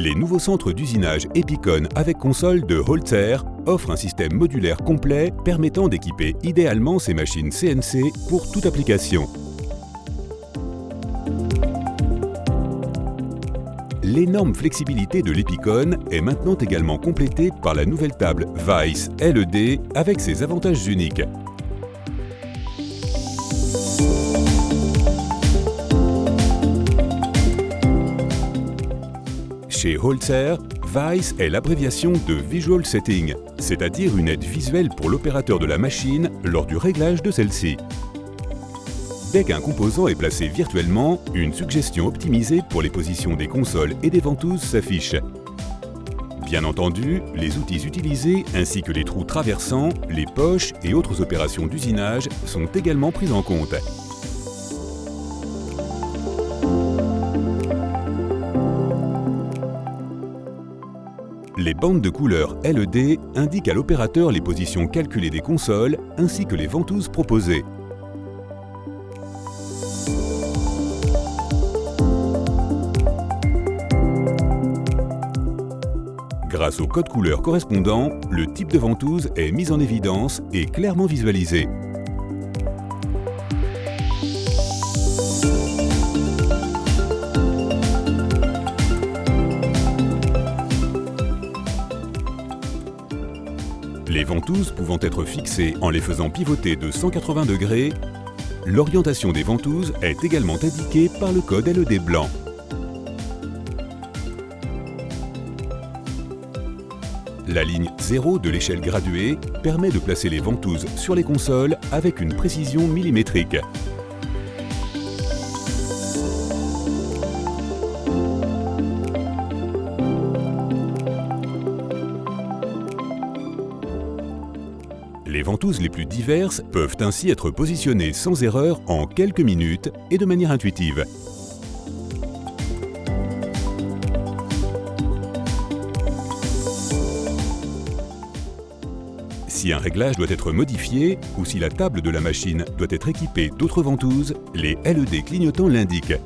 Les nouveaux centres d'usinage Epicon avec console de Holzer offrent un système modulaire complet permettant d'équiper idéalement ces machines CNC pour toute application. L'énorme flexibilité de l'Epicon est maintenant également complétée par la nouvelle table Weiss LED avec ses avantages uniques. Chez Holzer, Weiss est l'abréviation de Visual Setting, c'est-à-dire une aide visuelle pour l'opérateur de la machine lors du réglage de celle-ci. Dès qu'un composant est placé virtuellement, une suggestion optimisée pour les positions des consoles et des ventouses s'affiche. Bien entendu, les outils utilisés ainsi que les trous traversants, les poches et autres opérations d'usinage sont également pris en compte. Les bandes de couleur LED indiquent à l'opérateur les positions calculées des consoles ainsi que les ventouses proposées. Grâce au code couleur correspondant, le type de ventouse est mis en évidence et clairement visualisé. Les ventouses pouvant être fixées en les faisant pivoter de 180 degrés, l'orientation des ventouses est également indiquée par le code LED blanc. La ligne 0 de l'échelle graduée permet de placer les ventouses sur les consoles avec une précision millimétrique. Les ventouses les plus diverses peuvent ainsi être positionnées sans erreur en quelques minutes et de manière intuitive. Si un réglage doit être modifié ou si la table de la machine doit être équipée d'autres ventouses, les LED clignotants l'indiquent.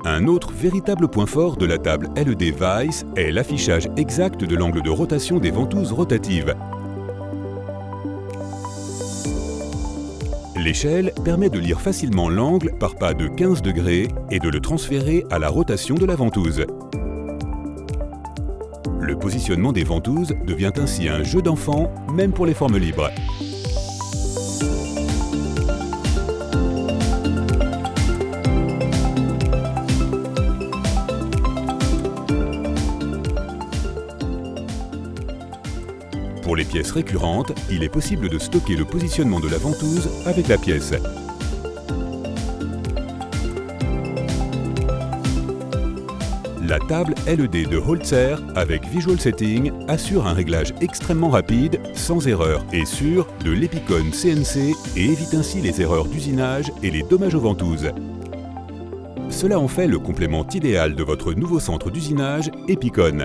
Un autre véritable point fort de la table LED Weiss est l'affichage exact de l'angle de rotation des ventouses rotatives. L'échelle permet de lire facilement l'angle par pas de 15 degrés et de le transférer à la rotation de la ventouse. Le positionnement des ventouses devient ainsi un jeu d'enfant, même pour les formes libres. Pour les pièces récurrentes, il est possible de stocker le positionnement de la ventouse avec la pièce. La table LED de Holzer avec Visual Setting assure un réglage extrêmement rapide, sans erreur et sûr de l'Epicon CNC et évite ainsi les erreurs d'usinage et les dommages aux ventouses. Cela en fait le complément idéal de votre nouveau centre d'usinage Epicon.